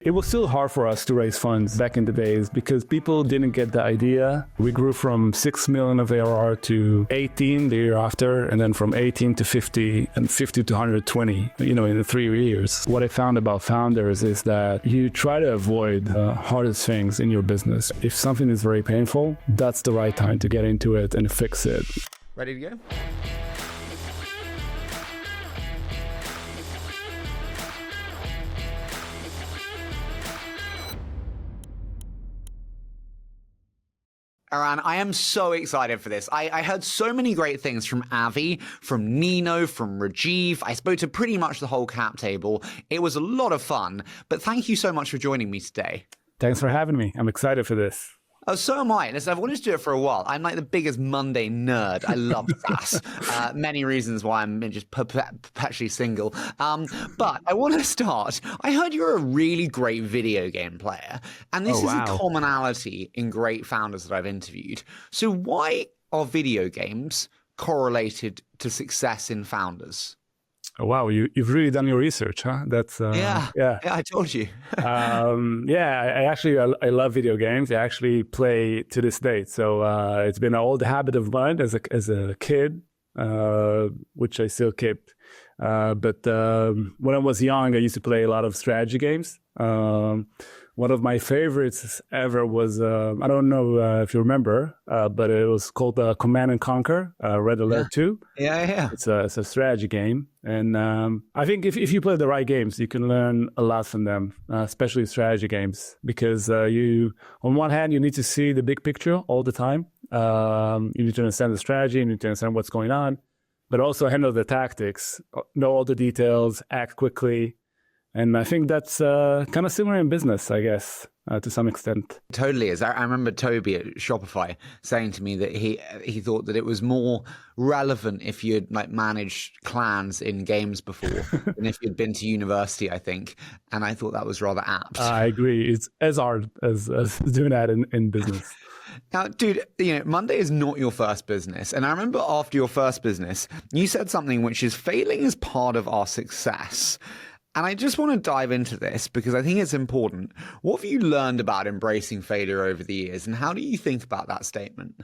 It was still hard for us to raise funds back in the days because people didn't get the idea. We grew from 6 million of ARR to 18 the year after, and then from 18 to 50 and 50 to 120, in the 3 years. What I found about founders is that you try to avoid the hardest things in your business. If something is very painful, that's the right time to get into it and fix it. Ready to go? Eran, I am so excited for this. I heard so many great things from Avi, from Nino, from Rajiv. I spoke to pretty much the whole cap table. It was a lot of fun, but thank you so much for joining me today. Thanks for having me. I'm excited for this. Oh, so am I. Listen, I've wanted to do it for a while. I'm like the biggest Monday nerd. I love SaaS. Many reasons why I'm just perpetually single. But I want to start. I heard you're a really great video game player. And this is a commonality in great founders that I've interviewed. So why are video games correlated to success in founders? Oh, wow, you've really done your research, huh? That's yeah, I told you. I love video games. I actually play to this date. So it's been an old habit of mine as a kid, which I still keep. But when I was young, I used to play a lot of strategy games. One of my favorites ever was, I don't know if you remember, but it was called Command & Conquer, Red Alert 2. Yeah. It's a strategy game. And I think if you play the right games, you can learn a lot from them, especially strategy games, because on one hand, you need to see the big picture all the time. You need to understand the strategy, you need to understand what's going on, but also handle the tactics, know all the details, act quickly. And I think that's kind of similar in business, I guess, to some extent. Totally is. I remember Toby at Shopify saying to me that he thought that it was more relevant if you'd managed clans in games before than if you'd been to university, I think. And I thought that was rather apt. I agree. It's as hard as doing that in business. Now, dude, Monday is not your first business. And I remember after your first business, you said something which is failing is part of our success. And I just want to dive into this because I think it's important. What have you learned about embracing failure over the years, and how do you think about that statement?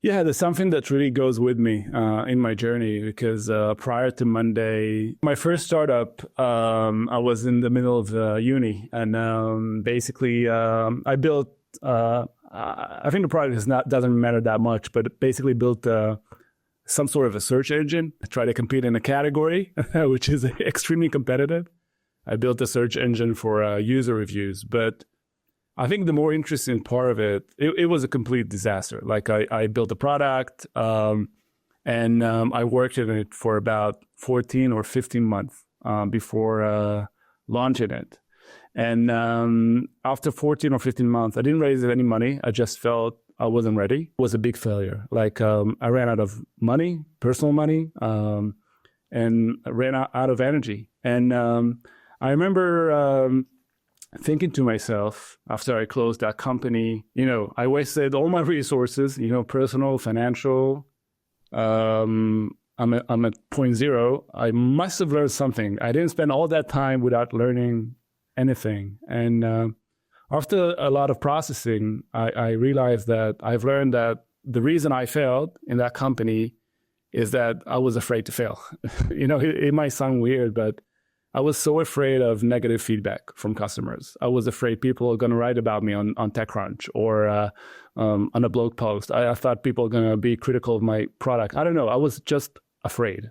Yeah, there's something that really goes with me in my journey because prior to Monday, my first startup, I was in the middle of uni, and basically I built, I think the product doesn't matter that much, but basically built some sort of a search engine. I try to compete in a category, which is extremely competitive. I built a search engine for user reviews, but I think the more interesting part of it was a complete disaster. Like I built a product and I worked in it for about 14 or 15 months before launching it. And after 14 or 15 months, I didn't raise any money. I just felt I wasn't ready. It was a big failure. Like I ran out of money, personal money, and I ran out of energy. And I remember thinking to myself after I closed that company, I wasted all my resources, personal, financial. I'm at point zero. I must have learned something. I didn't spend all that time without learning anything. And after a lot of processing, I realized that I've learned that the reason I failed in that company is that I was afraid to fail. It might sound weird, but I was so afraid of negative feedback from customers. I was afraid people are going to write about me on TechCrunch or on a blog post. I thought people are going to be critical of my product. I don't know. I was just afraid.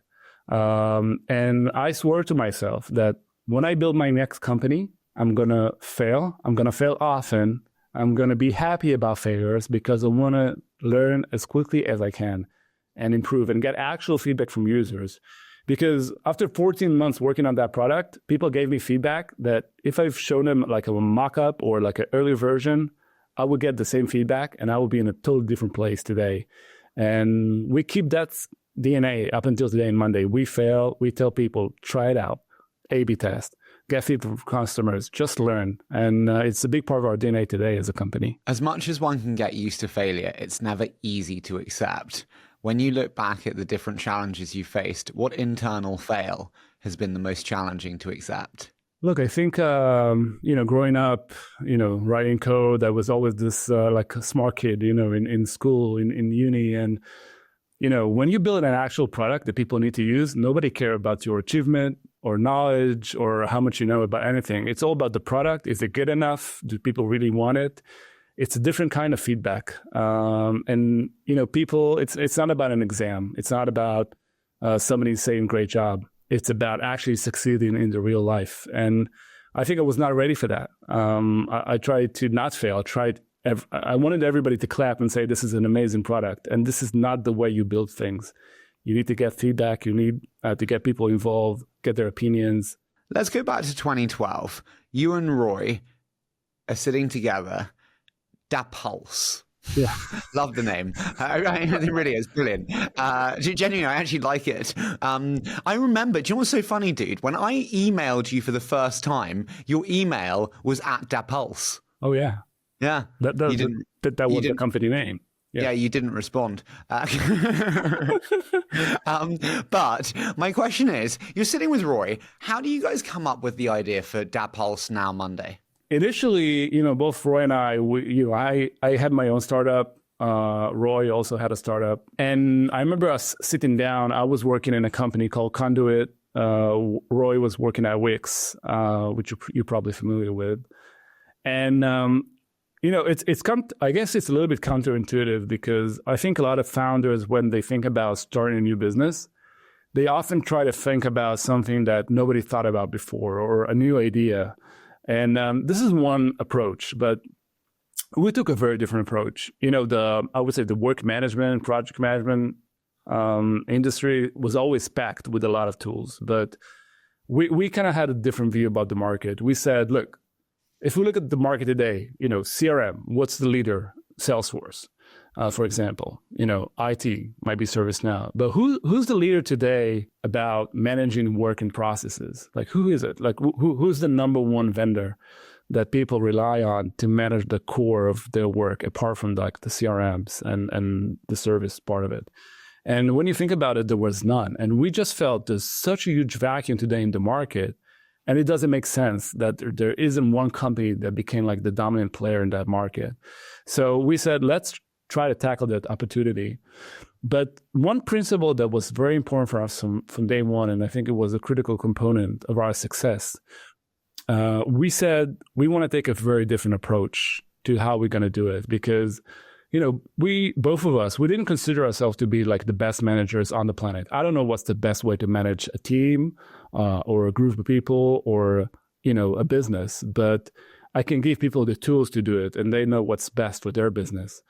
And I swore to myself that when I build my next company, I'm going to fail. I'm going to fail often. I'm going to be happy about failures because I want to learn as quickly as I can and improve and get actual feedback from users. Because after 14 months working on that product, people gave me feedback that if I've shown them like a mock-up or like an early version, I would get the same feedback and I would be in a totally different place today. And we keep that DNA up until today and Monday. We fail, we tell people, try it out, A/B test, get feedback from customers, just learn. And it's a big part of our DNA today as a company. As much as one can get used to failure, it's never easy to accept. When you look back at the different challenges you faced, what internal fail has been the most challenging to accept? Look, I think, growing up, writing code, I was always this like a smart kid, in school, in uni. And, when you build an actual product that people need to use, nobody cares about your achievement or knowledge or how much you know about anything. It's all about the product. Is it good enough? Do people really want it? It's a different kind of feedback. And, people, it's not about an exam. It's not about somebody saying great job. It's about actually succeeding in the real life. And I think I was not ready for that. I tried to not fail. I wanted everybody to clap and say, this is an amazing product. And this is not the way you build things. You need to get feedback. You need to get people involved, get their opinions. Let's go back to 2012. You and Roy are sitting together. Da Pulse. Yeah. Love the name. It really is brilliant. Genuinely, I actually like it. I remember, do you know what's so funny, dude? When I emailed you for the first time, your email was at Da Pulse. Oh, yeah. Yeah. That was the company name. Yeah, you didn't respond. But my question is, you're sitting with Roy. How do you guys come up with the idea for Da Pulse Now Monday? Initially, both Roy and I had my own startup. Roy also had a startup. And I remember us sitting down. I was working in a company called Conduit. Roy was working at Wix, which you're probably familiar with. And, I guess it's a little bit counterintuitive because I think a lot of founders, when they think about starting a new business, they often try to think about something that nobody thought about before or a new idea. And this is one approach, but we took a very different approach. I would say the work management, project management industry was always packed with a lot of tools, but we kind of had a different view about the market. We said, look, if we look at the market today, CRM, what's the leader? Salesforce, for example. IT might be ServiceNow, but who's the leader today about managing work and processes? Like, who is it? Like, who's the number one vendor that people rely on to manage the core of their work, apart from like the CRMs and the service part of it? And when you think about it, there was none. And we just felt there's such a huge vacuum today in the market. And it doesn't make sense that there isn't one company that became like the dominant player in that market. So we said, let's try to tackle that opportunity. But one principle that was very important for us from day one, and I think it was a critical component of our success, we said we want to take a very different approach to how we're going to do it. Because, both of us, we didn't consider ourselves to be like the best managers on the planet. I don't know what's the best way to manage a team or a group of people or, a business, but I can give people the tools to do it and they know what's best for their business.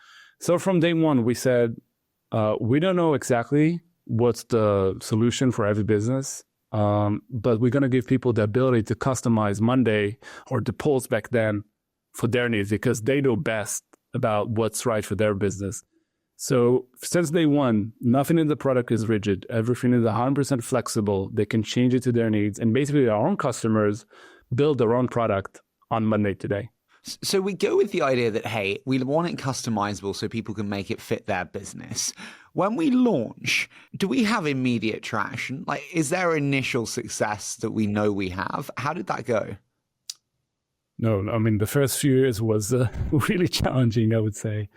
So from day one, we said, we don't know exactly what's the solution for every business, but we're going to give people the ability to customize Monday or the Pulse back then for their needs because they know best about what's right for their business. So since day one, nothing in the product is rigid. Everything is 100% flexible. They can change it to their needs. And basically our own customers build their own product on Monday today. So we go with the idea that, hey, we want it customizable so people can make it fit their business. When we launch, do we have immediate traction? Like, is there initial success that we know we have? How did that go? No, I mean, the first few years was really challenging, I would say.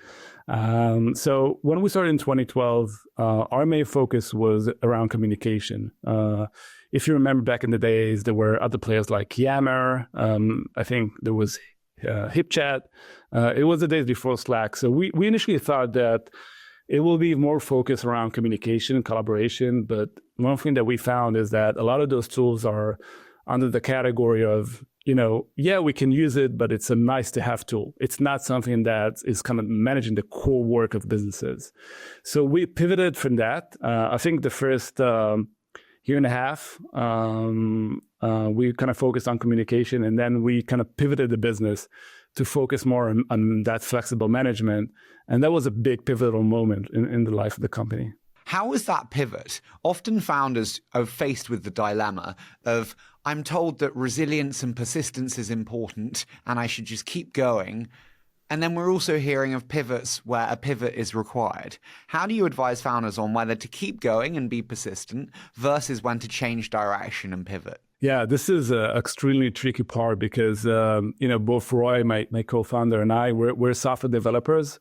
So when we started in 2012, our main focus was around communication. If you remember back in the days, there were other players like Yammer. I think there was HipChat. It was the days before Slack. So we initially thought that it will be more focused around communication and collaboration. But one thing that we found is that a lot of those tools are under the category of, we can use it, but it's a nice to have tool. It's not something that is kind of managing the core work of businesses. So we pivoted from that. I think the first year and a half, we kind of focused on communication, and then we kind of pivoted the business to focus more on that flexible management. And that was a big pivotal moment in the life of the company. How was that pivot? Often founders are faced with the dilemma of, I'm told that resilience and persistence is important and I should just keep going. And then we're also hearing of pivots where a pivot is required. How do you advise founders on whether to keep going and be persistent versus when to change direction and pivot? Yeah, this is an extremely tricky part because, both Roy, my co-founder, and we're software developers.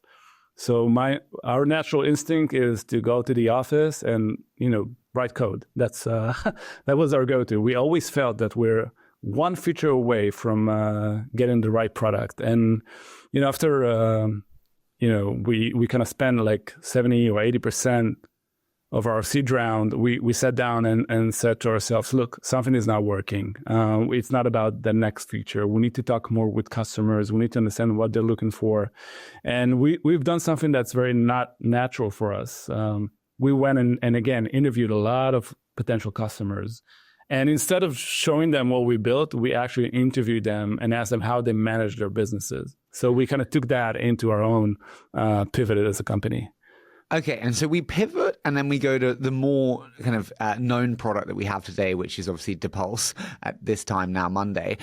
So our natural instinct is to go to the office and, write code. That's that was our go-to. We always felt that we're one feature away from getting the right product. And, after, we kind of spend like 70 or 80% of our seed round, we sat down and said to ourselves, look, something is not working. It's not about the next feature. We need to talk more with customers. We need to understand what they're looking for. And we've done something that's very not natural for us. We went and again, interviewed a lot of potential customers. And instead of showing them what we built, we actually interviewed them and asked them how they manage their businesses. So we kind of took that into our own pivot as a company. Okay, and so we pivot and then we go to the more kind of known product that we have today, which is obviously Depulse at this time now, Monday.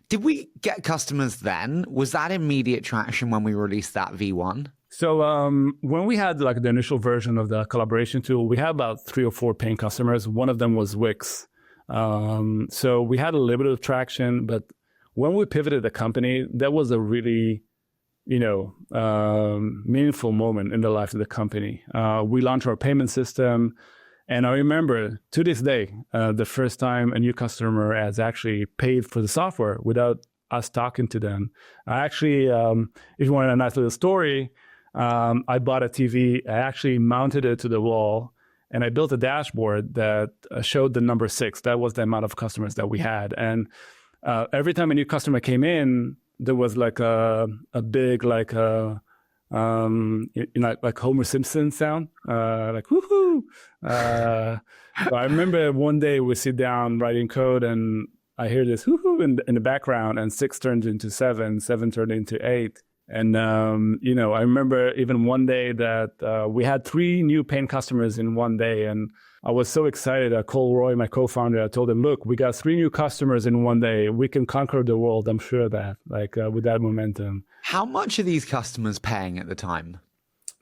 Did we get customers then? Was that immediate traction when we released that V1? So when we had like the initial version of the collaboration tool, we had about 3 or 4 paying customers. One of them was Wix. So we had a little bit of traction, but when we pivoted the company, that was a really meaningful moment in the life of the company. We launched our payment system. And I remember to this day, the first time a new customer has actually paid for the software without us talking to them. I actually, if you want a nice little story, I bought a TV. I actually mounted it to the wall and I built a dashboard that showed the number 6. That was the amount of customers that we had. And every time a new customer came in, there was like a big like like Homer Simpson sound, like woohoo. So I remember one day we sit down writing code and I hear this woohoo in the background, and 6 turned into 7, 7 turned into 8. And I remember even one day that we had 3 new paying customers in one day, and I was so excited. I called Roy, my co-founder. I told him, look, we got 3 new customers in one day. We can conquer the world. I'm sure of that, with that momentum. How much are these customers paying at the time?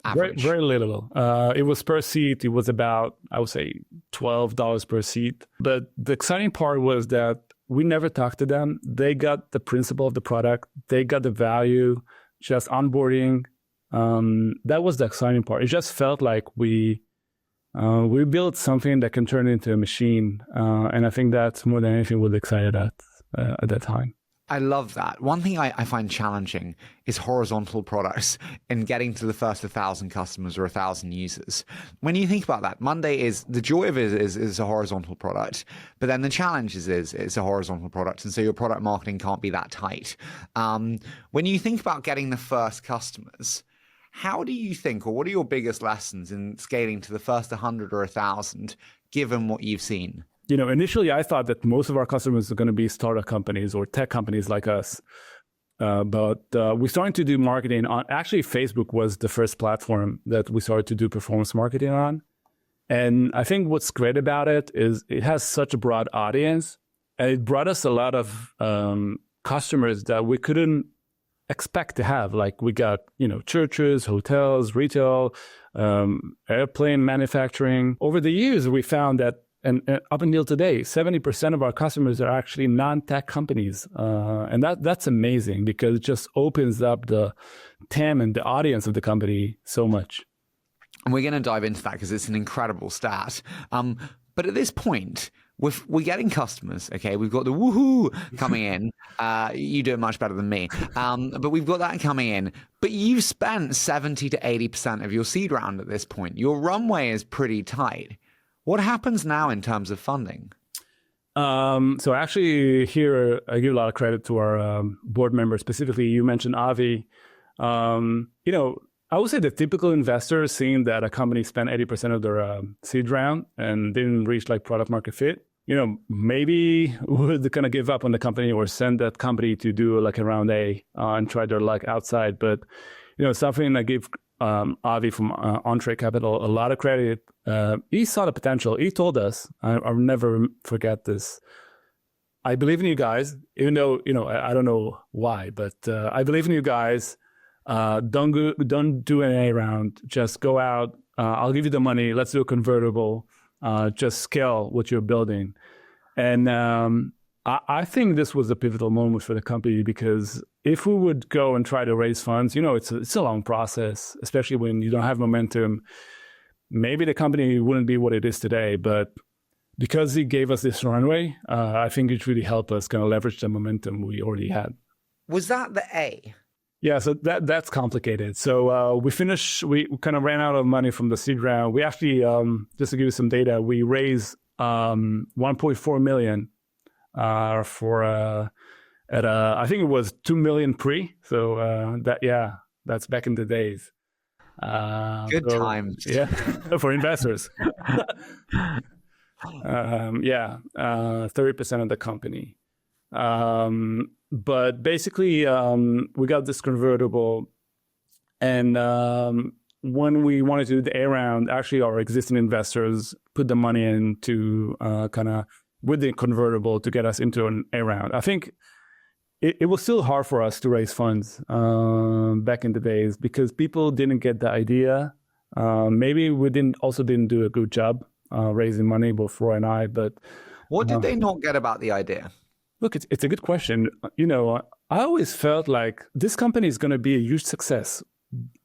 Average? Very little. It was per seat. It was about, I would say, $12 per seat. But the exciting part was that we never talked to them. They got the principle of the product. They got the value, just onboarding. That was the exciting part. It just felt like we built something that can turn into a machine. And I think that's more than anything we're excited at that time. I love that. One thing I find challenging is horizontal products and getting to the first 1,000 customers or 1,000 users. When you think about that, Monday is the joy of it is a horizontal product, but then the challenge is it's a horizontal product, and so your product marketing can't be that tight. When you think about getting the first customers, how do you think, or what are your biggest lessons in scaling to the first 100 or 1,000, given what you've seen? Initially, I thought that most of our customers are going to be startup companies or tech companies like us. But we started to do marketing on, actually, Facebook was the first platform that we started to do performance marketing on. And I think what's great about it is it has such a broad audience. And it brought us a lot of customers that we couldn't expect to have. Like we got, churches, hotels, retail, airplane manufacturing. Over the years, we found that and up until today, 70% of our customers are actually non-tech companies. And that's amazing because it just opens up the TAM and the audience of the company so much. And we're going to dive into that because it's an incredible stat. But at this point, we're getting customers, okay? We've got the woohoo coming in. You do it much better than me. But we've got that coming in. But you've spent 70 to 80% of your seed round at this point. Your runway is pretty tight. What happens now in terms of funding? So actually here, I give a lot of credit to our board members. Specifically, you mentioned Avi. I would say the typical investor seeing that a company spent 80% of their seed round and didn't reach like product market fit, maybe would kind of give up on the company or send that company to do like a round A and try their luck outside. But, something I give Avi from Entree Capital a lot of credit. He saw the potential. He told us, I'll never forget this. I believe in you guys, even though, I don't know why, but I believe in you guys. Don't do an A round. Just go out. I'll give you the money. Let's do a convertible. Just scale what you're building. And I think this was a pivotal moment for the company, because if we would go and try to raise funds, it's a long process, especially when you don't have momentum. Maybe the company wouldn't be what it is today, but because he gave us this runway, I think it really helped us kind of leverage the momentum we already had. Was that the A? Yeah, so that's complicated. So we kind of ran out of money from the seed round. We actually, just to give you some data, we raised 1.4 million I think it was 2 million pre. So that's back in the days. Good times. Yeah, for investors. 30% of the company. But basically, we got this convertible, and when we wanted to do the A round, actually our existing investors put the money in to kind of with the convertible to get us into an A round. I think it was still hard for us to raise funds back in the days because people didn't get the idea. Maybe we didn't do a good job raising money, both Roy and I. But what did they not get about the idea? Look, it's a good question. I always felt like this company is going to be a huge success.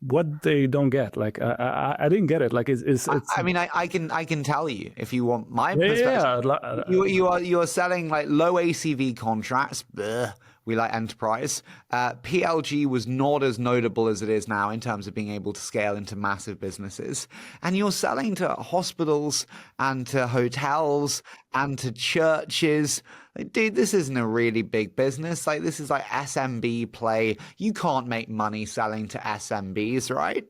What they don't get, like I didn't get it. Like it's I mean, I can tell you if you want my perspective. Yeah. You are selling like low ACV contracts. Bleh. We like enterprise. PLG was not as notable as it is now in terms of being able to scale into massive businesses. And you're selling to hospitals and to hotels and to churches. Like, dude, this isn't a really big business. Like, this is like SMB play. You can't make money selling to SMBs, right?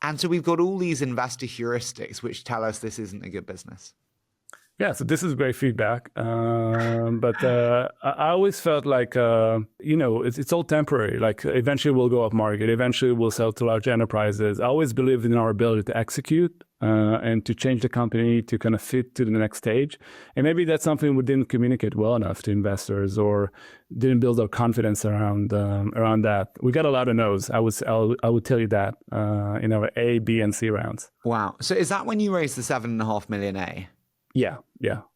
And so we've got all these investor heuristics which tell us this isn't a good business. Yeah, so this is great feedback. But I always felt like, it's all temporary. Like eventually we'll go up market. Eventually we'll sell to large enterprises. I always believed in our ability to execute and to change the company to kind of fit to the next stage. And maybe that's something we didn't communicate well enough to investors or didn't build our confidence around that. We got a lot of no's. I would tell you that in our A, B, and C rounds. Wow. So is that when you raised the 7.5 million A? Yeah.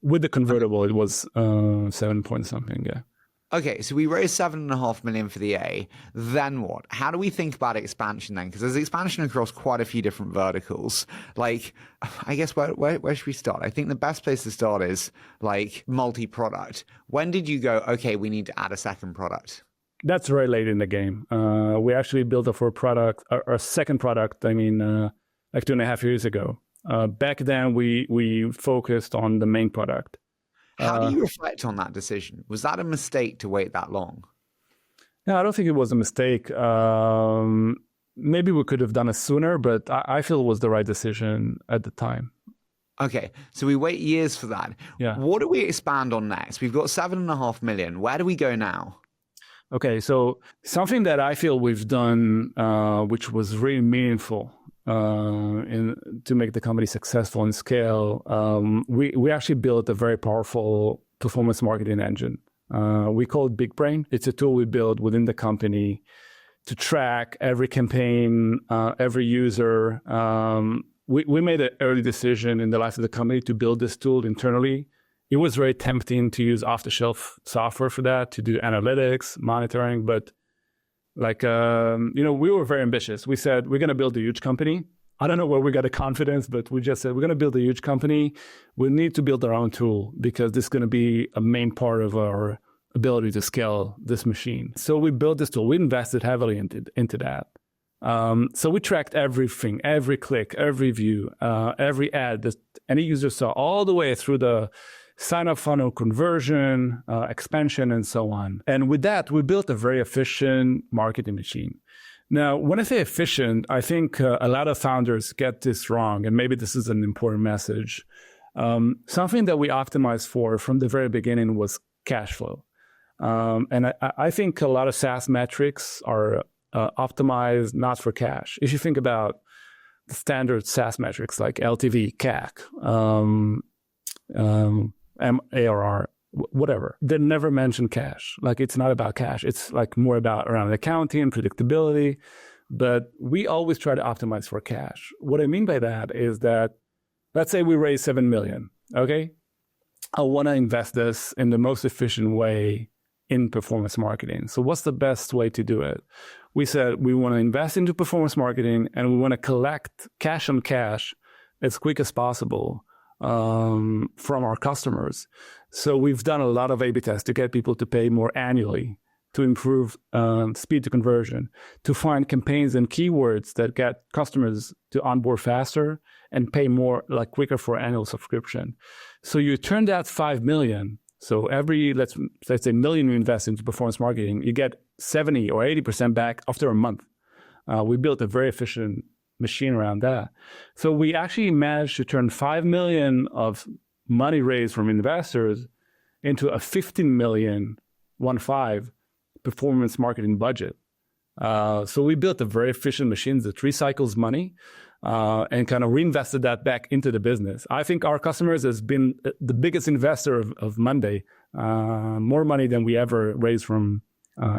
With the convertible, it was 7 point something. Yeah. Okay, so we raised 7.5 million for the A. Then what? How do we think about expansion then? Because there's expansion across quite a few different verticals. Like, I guess where should we start? I think the best place to start is like multi-product. When did you go, okay, we need to add a second product? That's very late in the game. We actually built our second product, like 2.5 years ago. Back then, we focused on the main product. How do you reflect on that decision? Was that a mistake to wait that long? No, I don't think it was a mistake. Maybe we could have done it sooner, but I feel it was the right decision at the time. Okay, so we wait years for that. Yeah. What do we expand on next? We've got 7.5 million. Where do we go now? Okay, so something that I feel we've done, which was really meaningful, to make the company successful and scale, we actually built a very powerful performance marketing engine. We call it Big Brain. It's a tool we built within the company to track every campaign, every user. We made an early decision in the life of the company to build this tool internally. It was very tempting to use off-the-shelf software for that, to do analytics, monitoring, but we were very ambitious. We said, we're going to build a huge company. I don't know where we got the confidence, but we just said, we're going to build a huge company. We need to build our own tool because this is going to be a main part of our ability to scale this machine. So we built this tool. We invested heavily into that. So we tracked everything, every click, every view, every ad that any user saw, all the way through the sign-up funnel, conversion, expansion, and so on. And with that, we built a very efficient marketing machine. Now, when I say efficient, I think a lot of founders get this wrong, and maybe this is an important message. Something that we optimized for from the very beginning was cash flow. And I think a lot of SaaS metrics are optimized not for cash. If you think about the standard SaaS metrics like LTV, CAC, ARR, whatever, they never mention cash. Like, it's not about cash. It's like more about around accounting, predictability. But we always try to optimize for cash. What I mean by that is that, let's say we raise 7 million, okay? I want to invest this in the most efficient way in performance marketing. So what's the best way to do it? We said we want to invest into performance marketing and we want to collect cash on cash as quick as possible from our customers. So we've done a lot of A/B tests to get people to pay more annually, to improve speed to conversion, to find campaigns and keywords that get customers to onboard faster and pay more, like quicker for annual subscription. So you turn that 5 million. So every, let's say, million you invest into performance marketing, you get 70 or 80% back after a month. We built a very efficient machine around that. So we actually managed to turn 5 million of money raised from investors into a 15 million, 1.5 performance marketing budget. So we built a very efficient machine that recycles money and kind of reinvested that back into the business. I think our customers has been the biggest investor of Monday, more money than we ever raised from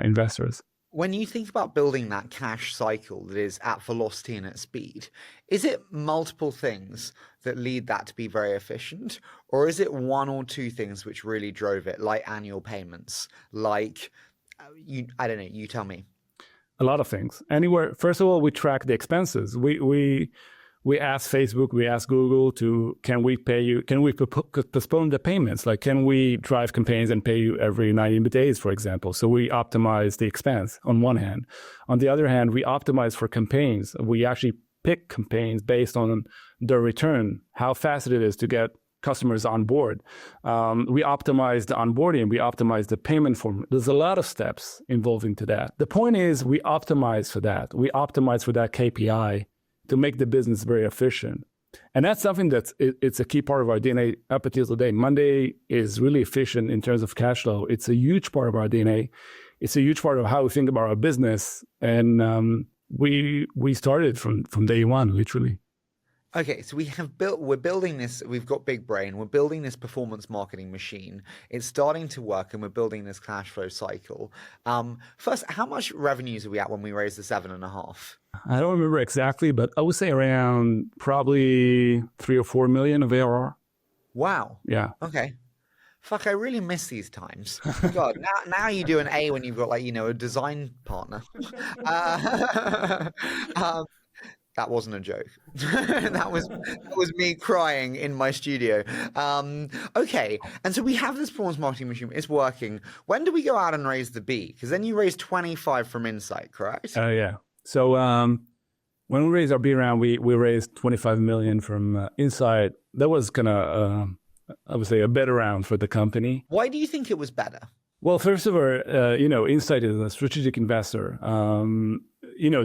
investors. When you think about building that cash cycle that is at velocity and at speed, is it multiple things that lead that to be very efficient? Or is it one or two things which really drove it, like annual payments, like, I don't know, you tell me. A lot of things. First of all, we track the expenses. We ask Facebook, we ask Google can we postpone the payments? Like, can we drive campaigns and pay you every 90 days, for example? So we optimize the expense on one hand. On the other hand, we optimize for campaigns. We actually pick campaigns based on the return, how fast it is to get customers on board. We optimize the onboarding, we optimize the payment form. There's a lot of steps involving to that. The point is we optimize for that. We optimize for that KPI to make the business very efficient. And that's something it's a key part of our DNA up until today. Monday is really efficient in terms of cash flow. It's a huge part of our DNA. It's a huge part of how we think about our business. And we started from day one, literally. Okay, so we're building this, we've got Big Brain, we're building this performance marketing machine. It's starting to work and we're building this cash flow cycle. First, how much revenues are we at when we raised the 7.5? I don't remember exactly, but I would say around probably 3 or 4 million of ARR. Wow. Yeah. Okay. Fuck, I really miss these times. God, now you do an A when you've got a design partner. That wasn't a joke. that was me crying in my studio. Okay, and so we have this performance marketing machine. It's working. When do we go out and raise the B? Because then you raised 25 from Insight, correct? Yeah. So when we raised our B round, we raised 25 million from Insight. That was kind of, I would say, a better round for the company. Why do you think it was better? Well, first of all, Insight is a strategic investor.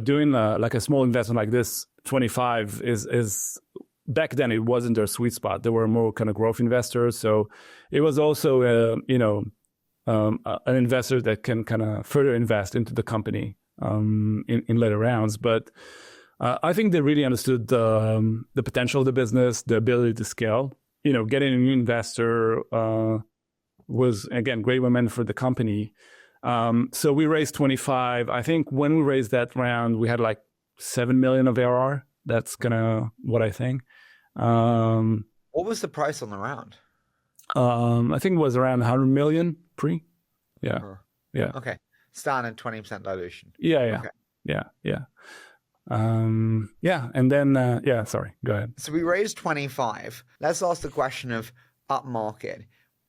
Doing like a small investment like this, 25 is back then it wasn't their sweet spot. There were more kind of growth investors. So it was also, an investor that can kind of further invest into the company in later rounds. But I think they really understood the potential of the business, the ability to scale. Getting a new investor was, again, great momentum for the company. So we raised 25. I think when we raised that round, we had like 7 million of ARR. That's kind of what I think. What was the price on the round? I think it was around 100 million pre. Yeah. Yeah. Okay. Standard 20% dilution. Yeah. Okay. Yeah. And then, sorry, go ahead. So we raised 25. Let's ask the question of upmarket.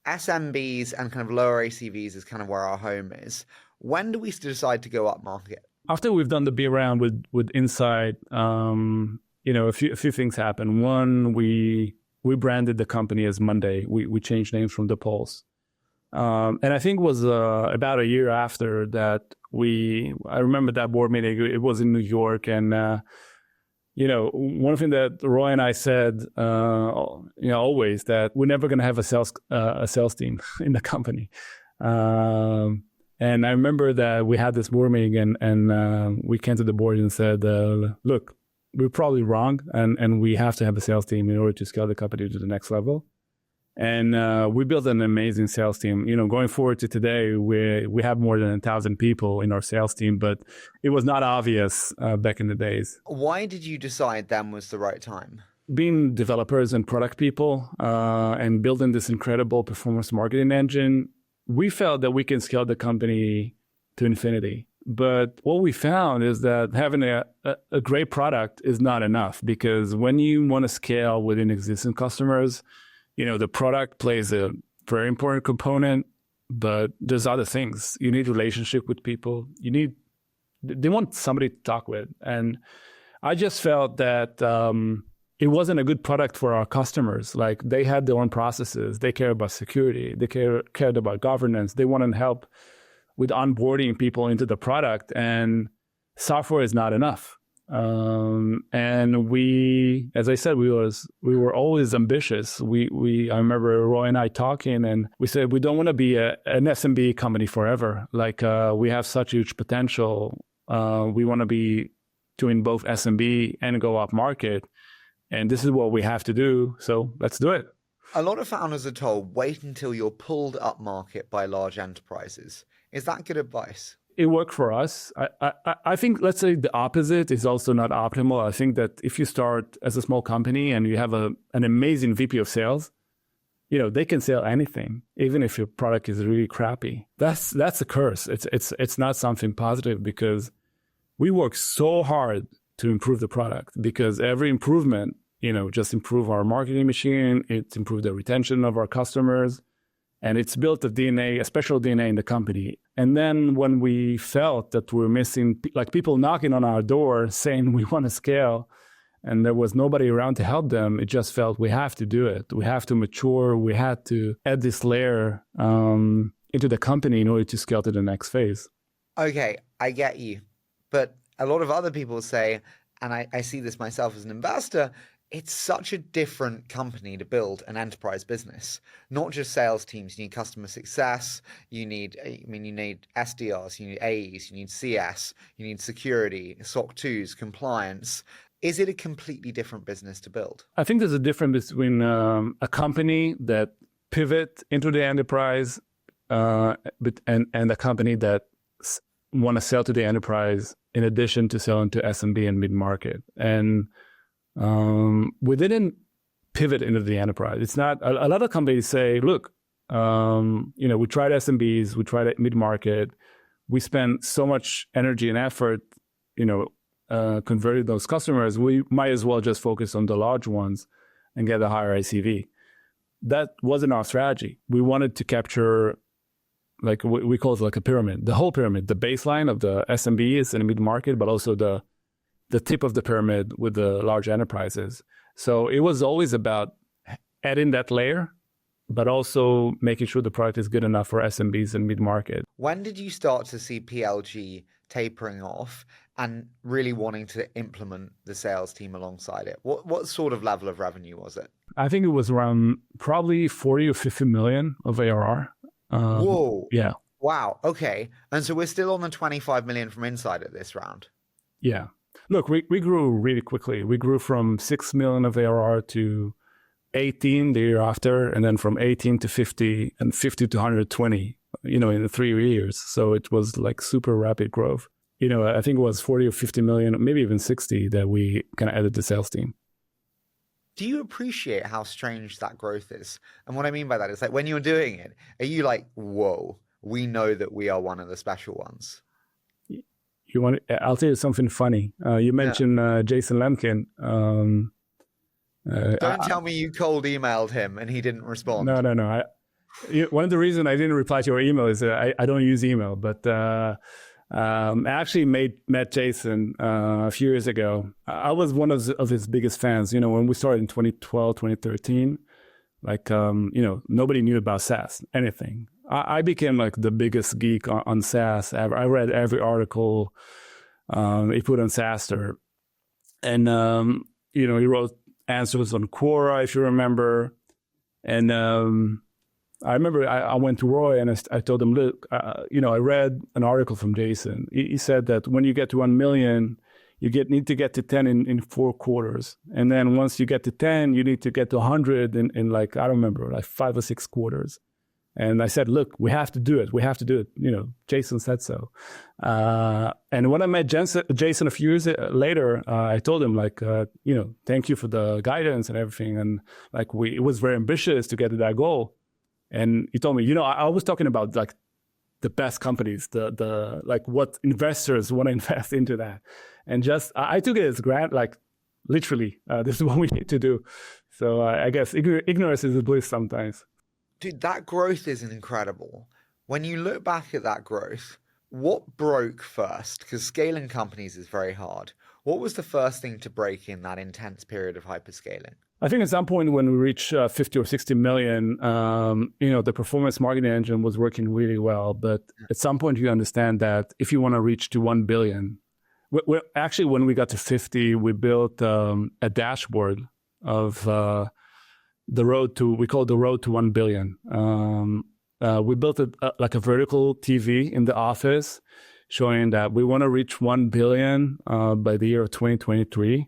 SMBs and kind of lower ACVs is kind of where our home is. When do we decide to go upmarket? After we've done the B round with Insight, a few things happened. One, we branded the company as Monday. We changed names from The Pulse. And I think it was about a year after that I remember that board meeting, it was in New York, and one thing that Roy and I said, always, that we're never going to have a sales team in the company. And I remember that we had this board meeting, and we came to the board and said, look, we're probably wrong, and we have to have a sales team in order to scale the company to the next level. And we built an amazing sales team. Going forward to today, we have more than 1,000 people in our sales team, but it was not obvious back in the days. Why did you decide then was the right time? being developers and product people and building this incredible performance marketing engine, we felt that we can scale the company to infinity. But what we found is that having a great product is not enough, because when you want to scale within existing customers, the product plays a very important component, but there's other things. You need relationship with people. They want somebody to talk with. And I just felt that it wasn't a good product for our customers. Like, they had their own processes. They care about security. They cared about governance. They wanted help with onboarding people into the product, and software is not enough. And we, as I said, we were always ambitious. I remember Roy and I talking, and we said we don't want to be an SMB company forever. Like, we have such huge potential. We want to be doing both SMB and go up market, and this is what we have to do. So let's do it. A lot of founders are told, wait until you're pulled up market by large enterprises. Is that good advice? It worked for us. I think, let's say the opposite is also not optimal. I think that if you start as a small company and you have an amazing VP of sales, they can sell anything, even if your product is really crappy. That's a curse. It's not something positive, because we work so hard to improve the product, because every improvement, just improve our marketing machine. It improved the retention of our customers. And it's built a special DNA in the company. And then when we felt that we're missing, like, people knocking on our door saying we want to scale, and there was nobody around to help them, it just felt we have to do it. We have to mature. We had to add this layer into the company in order to scale to the next phase. Okay, I get you. But a lot of other people say, and I see this myself as an investor, it's such a different company to build an enterprise business. Not just sales teams. You need customer success. You need SDRs. You need AEs. You need CS. You need security, SOC 2s, compliance. Is it a completely different business to build? I think there's a difference between a company that pivot into the enterprise and a company that want to sell to the enterprise in addition to selling to SMB and mid-market. And we didn't pivot into the enterprise. It's not, a lot of companies say, look, we tried SMBs, we tried mid-market. We spent so much energy and effort, converting those customers. We might as well just focus on the large ones and get a higher ACV. That wasn't our strategy. We wanted to capture, like, we call it like a pyramid, the whole pyramid, the baseline of the SMBs and mid-market, but also the tip of the pyramid with the large enterprises. So it was always about adding that layer, but also making sure the product is good enough for SMBs and mid-market. When did you start to see PLG tapering off and really wanting to implement the sales team alongside it? What sort of level of revenue was it? I think it was around probably 40 or 50 million of ARR. Whoa. Yeah. Wow. Okay. And so we're still on the 25 million from inside at this round. Yeah. Look, we grew really quickly. We grew from 6 million of ARR to 18 the year after, and then from 18 to 50 and 50 to 120, in 3 years. So it was like super rapid growth. I think it was 40 or 50 million, maybe even 60 that we kind of added the sales team. Do you appreciate how strange that growth is? And what I mean by that is, like, when you're doing it, are you like, whoa, we know that we are one of the special ones? I'll tell you something funny. You mentioned Jason Lemkin. Don't tell me you cold emailed him and he didn't respond. No. One of the reasons I didn't reply to your email is I don't use email. But I actually met Jason a few years ago. I was one of his biggest fans. When we started in 2012, 2013, nobody knew about SaaS, anything. I became like the biggest geek on SaaS ever. I read every article he put on SaaStr. And, he wrote answers on Quora, if you remember. And I remember I went to Roy and I told him, look, I read an article from Jason. He said that when you get to 1 million, you need to get to 10 in 4 quarters. And then once you get to 10, you need to get to 100 in I don't remember, like 5 or 6 quarters. And I said, look, we have to do it. We have to do it. Jason said so. And when I met Jason a few years later, I told him thank you for the guidance and everything. And it was very ambitious to get to that goal. And he told me, I was talking about the best companies, the what investors want to invest into that. And just, I took it as grant, literally, this is what we need to do. So I guess ignorance is a bliss sometimes. Dude, that growth is incredible. When you look back at that growth, what broke first? Because scaling companies is very hard. What was the first thing to break in that intense period of hyperscaling? I think at some point when we reached 50 or 60 million, the performance marketing engine was working really well. But at some point you understand that if you want to reach to 1 billion, actually when we got to 50, we built a dashboard of we call it the road to 1 billion. We built a vertical TV in the office showing that we want to reach 1 billion by the year of 2023.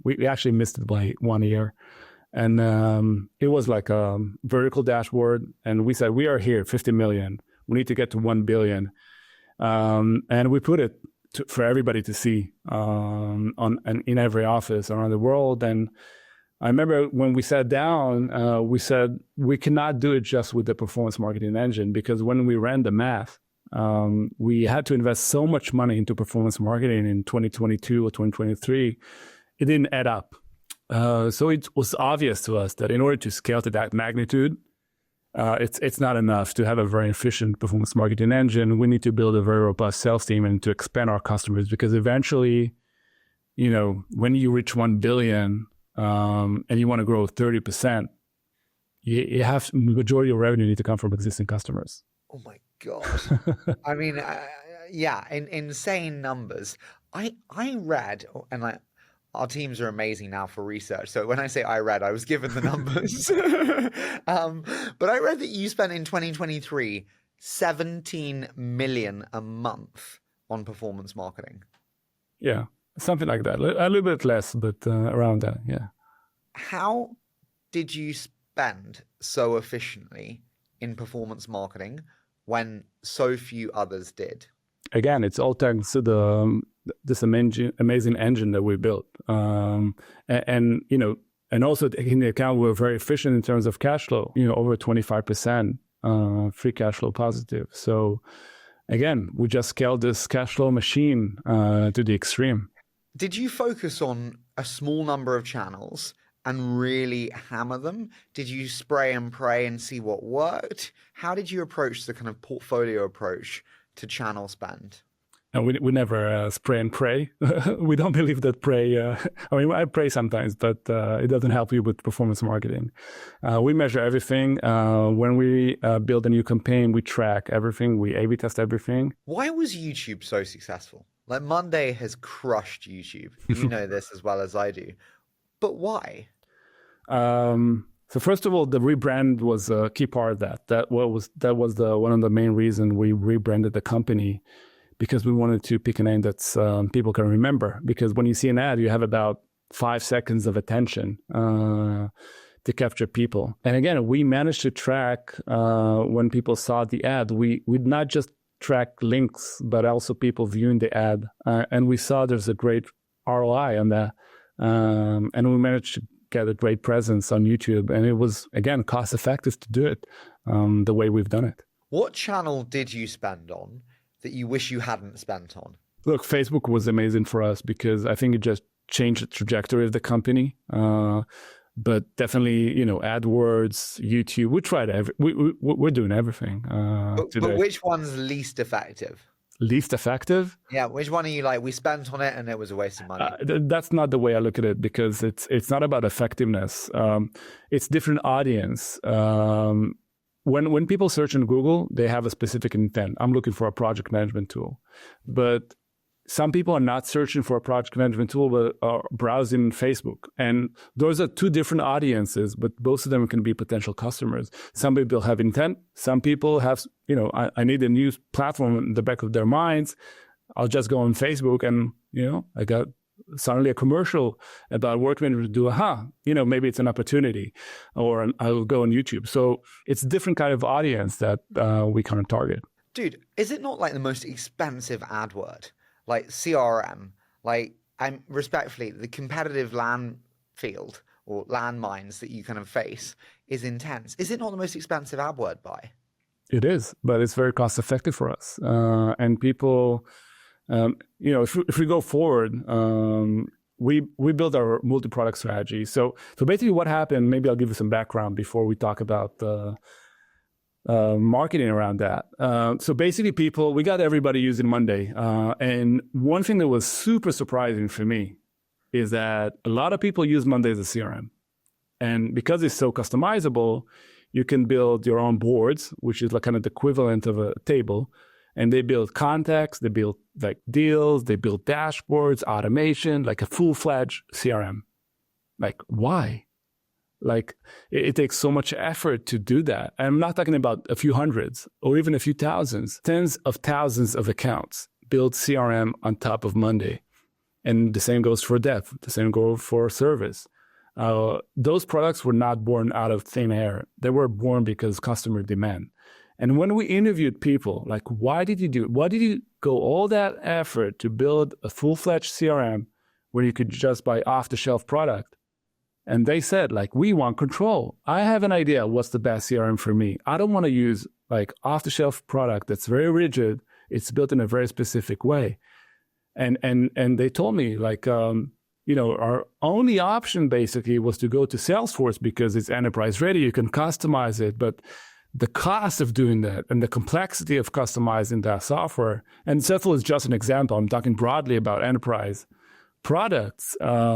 We actually missed it by 1 year. And it was like a vertical dashboard. And we said, we are here, 50 million. We need to get to 1 billion. And we put it for everybody to see in every office around the world. And I remember when we sat down, we said, we cannot do it just with the performance marketing engine, because when we ran the math, we had to invest so much money into performance marketing in 2022 or 2023, it didn't add up. So it was obvious to us that in order to scale to that magnitude, it's not enough to have a very efficient performance marketing engine. We need to build a very robust sales team and to expand our customers, because eventually, when you reach 1 billion, and you want to grow 30%, you have majority of revenue need to come from existing customers. Oh my God. I mean, insane numbers. I read, and our teams are amazing now for research. So when I say I read, I was given the numbers. But I read that you spent in 2023, 17 million a month on performance marketing. Yeah. Something like that. A little bit less, but around that, yeah. How did you spend so efficiently in performance marketing when so few others did? Again, it's all thanks to this amazing engine that we built. And also taking into account we're very efficient in terms of cash flow, over 25% free cash flow positive. So again, we just scaled this cash flow machine to the extreme. Did you focus on a small number of channels and really hammer them? Did you spray and pray and see what worked? How did you approach the kind of portfolio approach to channel spend? And we never spray and pray. We don't believe that pray. I pray sometimes, but it doesn't help you with performance marketing. We measure everything. When we build a new campaign, we track everything. We A/B test everything. Why was YouTube so successful? Monday has crushed YouTube. You know this as well as I do. But why? So first of all, the rebrand was a key part of that. That was one of the main reasons we rebranded the company, because we wanted to pick a name that's people can remember. Because when you see an ad, you have about 5 seconds of attention to capture people. And again, we managed to track when people saw the ad. We'd not just track links, but also people viewing the ad. And we saw there's a great ROI on that. And we managed to get a great presence on YouTube. And it was, again, cost effective to do it the way we've done it. What channel did you spend on that you wish you hadn't spent on? Look, Facebook was amazing for us because I think it just changed the trajectory of the company. But definitely, AdWords, YouTube, we tried we're doing everything today. But which one's least effective? Least effective? Yeah, which one are you like, we spent on it and it was a waste of money? That's not the way I look at it, because it's not about effectiveness. It's different audience. When people search in Google, they have a specific intent. I'm looking for a project management tool. But some people are not searching for a project management tool, but are browsing Facebook. And those are two different audiences, but both of them can be potential customers. Some people have intent. Some people have, I need a new platform in the back of their minds. I'll just go on Facebook and, I got suddenly a commercial about work management do, maybe it's an opportunity, or I'll go on YouTube. So it's a different kind of audience that we kind of target. Dude, is it not like the most expensive ad word? Like CRM, like, I'm respectfully, the competitive land field or landmines that you kind of face is intense. Is it not the most expensive ad word by? It is, but it's very cost effective for us. And people, if we go forward, we build our multi-product strategy. So basically what happened, maybe I'll give you some background before we talk about the marketing around that. So basically we got everybody using Monday. And one thing that was super surprising for me is that a lot of people use Monday as a CRM. And because it's so customizable, you can build your own boards, which is like kind of the equivalent of a table. And they build contacts, they build like deals, they build dashboards, automation, like a full-fledged CRM. Like, why? Like, it takes so much effort to do that. And I'm not talking about a few hundreds or even a few thousands, tens of thousands of accounts build CRM on top of Monday. And the same goes for dev, the same goes for service. Those products were not born out of thin air. They were born because customer demand. And when we interviewed people, like, why did you do it? Why did you go all that effort to build a full-fledged CRM where you could just buy off-the-shelf product? And they said, like, we want control. I have an idea what's the best CRM for me. I don't want to use like off-the-shelf product that's very rigid. It's built in a very specific way. And they told me, like, our only option basically was to go to Salesforce because it's enterprise ready. You can customize it, but the cost of doing that and the complexity of customizing that software, and Salesforce is just an example. I'm talking broadly about enterprise products. They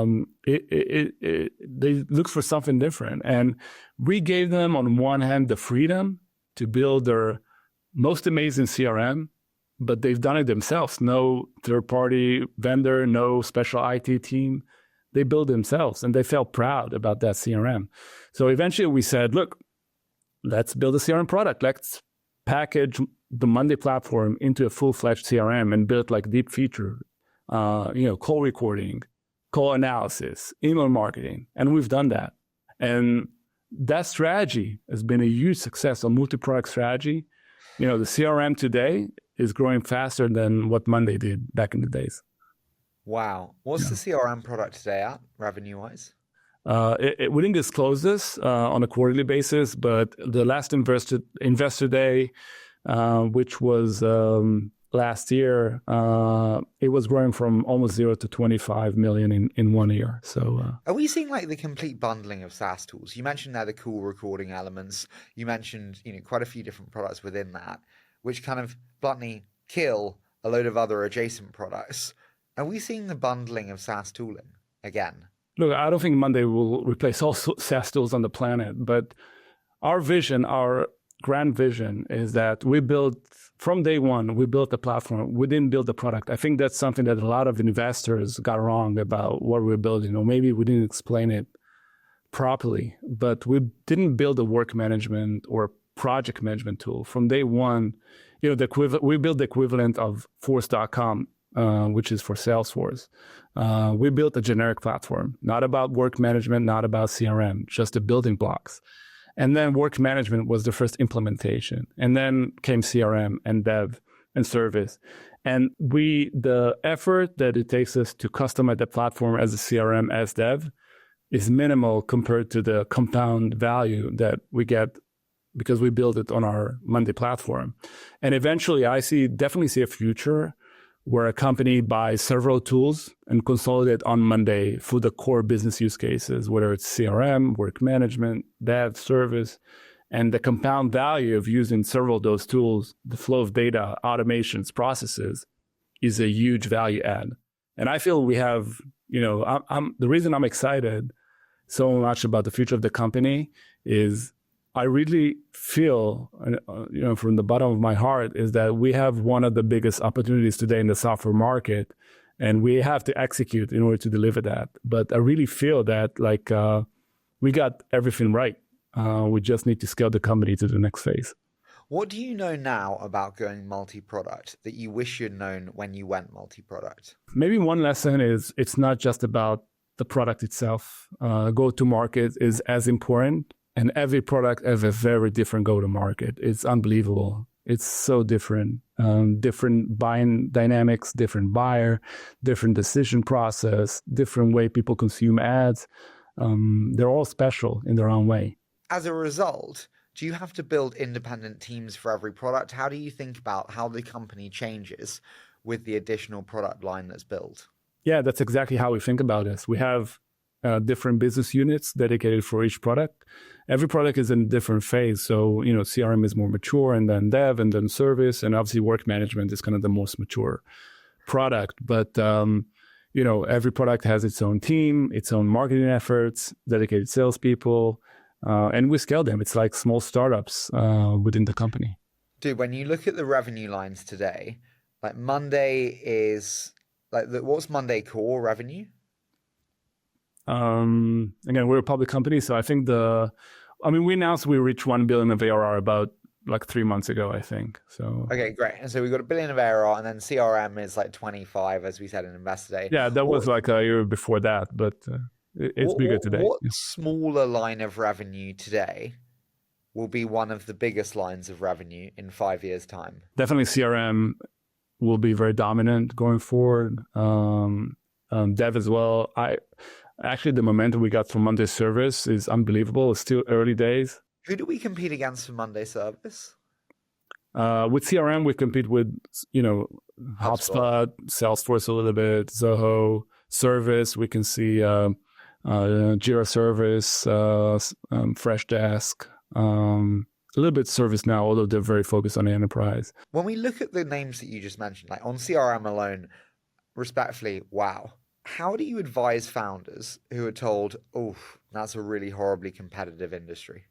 look for something different. And we gave them, on one hand, the freedom to build their most amazing CRM, but they've done it themselves. No third-party vendor, no special IT team. They build themselves, and they felt proud about that CRM. So eventually we said, look, let's build a CRM product. Let's package the Monday platform into a full-fledged CRM and build like deep feature, call recording, call analysis, email marketing. And we've done that. And that strategy has been a huge success, a multi-product strategy. The CRM today is growing faster than what Monday did back in the days. Wow. What's the CRM product today at, revenue-wise? We didn't disclose this on a quarterly basis, but the last investor day, which was last year, it was growing from almost 0 to 25 million in 1 year. So, are we seeing like the complete bundling of SaaS tools? You mentioned there the call recording elements. You mentioned quite a few different products within that, which kind of bluntly kill a load of other adjacent products. Are we seeing the bundling of SaaS tooling again? Look, I don't think Monday will replace all SaaS tools on the planet, but our grand vision is that from day one, we built the platform. We didn't build the product. I think that's something that a lot of investors got wrong about what we're building, or maybe we didn't explain it properly, but we didn't build a work management or project management tool. From day one, we built the equivalent of Force.com, which is for Salesforce. We built a generic platform, not about work management, not about CRM, just the building blocks. And then work management was the first implementation. And then came CRM and dev and service. And the effort that it takes us to customize the platform as a CRM, as dev, is minimal compared to the compound value that we get because we build it on our Monday platform. And eventually, I definitely see a future where a company buys several tools and consolidate on Monday for the core business use cases, whether it's CRM, work management, dev, service, and the compound value of using several of those tools, the flow of data, automations, processes, is a huge value add. And I feel we have, the reason I'm excited so much about the future of the company is I really feel, from the bottom of my heart, is that we have one of the biggest opportunities today in the software market, and we have to execute in order to deliver that. But I really feel that we got everything right. We just need to scale the company to the next phase. What do you know now about going multi-product that you wish you'd known when you went multi-product? Maybe one lesson is it's not just about the product itself. Go-to-market is as important, and every product has a very different go-to-market. It's unbelievable. It's so different. Different buying dynamics, different buyer, different decision process, different way people consume ads. They're all special in their own way. As a result, do you have to build independent teams for every product? How do you think about how the company changes with the additional product line that's built? Yeah, that's exactly how we think about this. We have different business units dedicated for each product. Every product is in a different phase. So, CRM is more mature, and then dev, and then service, and obviously work management is kind of the most mature product. But, every product has its own team, its own marketing efforts, dedicated salespeople, and we scale them. It's like small startups within the company. Dude, when you look at the revenue lines today, like Monday is what's Monday core revenue? Again, we're a public company, so I think we announced we reached 1 billion of ARR about like 3 months ago, I think. So okay, great. And so we've got 1 billion of ARR, and then CRM is like 25, as we said in Investor Day. Yeah, that was like a year before that, but it's bigger today. What smaller line of revenue today will be one of the biggest lines of revenue in 5 years' time? Definitely CRM will be very dominant going forward. Dev as well. Actually, the momentum we got from Monday Service is unbelievable. It's still early days. Who do we compete against for Monday Service? With CRM, we compete with, HubSpot, Salesforce a little bit, Zoho, Service. We can see Jira Service, Freshdesk, a little bit ServiceNow, although they're very focused on the enterprise. When we look at the names that you just mentioned, like on CRM alone, respectfully, wow. How do you advise founders who are told, oh, that's a really horribly competitive industry?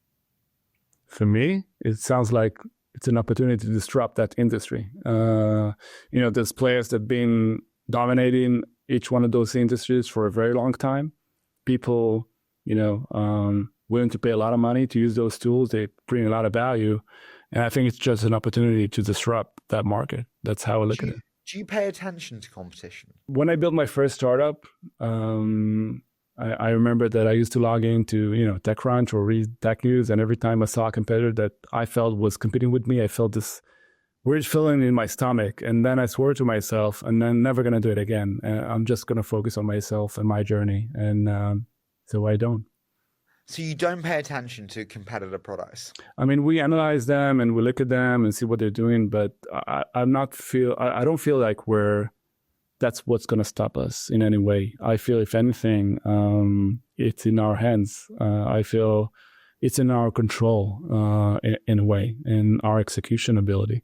For me, it sounds like it's an opportunity to disrupt that industry. There's players that have been dominating each one of those industries for a very long time. People, willing to pay a lot of money to use those tools. They bring a lot of value. And I think it's just an opportunity to disrupt that market. That's how I look at it. Do you pay attention to competition? When I built my first startup, I remember that I used to log into, TechCrunch or read tech news. And every time I saw a competitor that I felt was competing with me, I felt this weird feeling in my stomach. And then I swore to myself, and I'm never going to do it again. I'm just going to focus on myself and my journey. And so I don't. So you don't pay attention to competitor products? We analyze them and we look at them and see what they're doing, but I don't feel like that's what's going to stop us in any way. I feel if anything, it's in our hands. I feel it's in our control in a way, in our execution ability.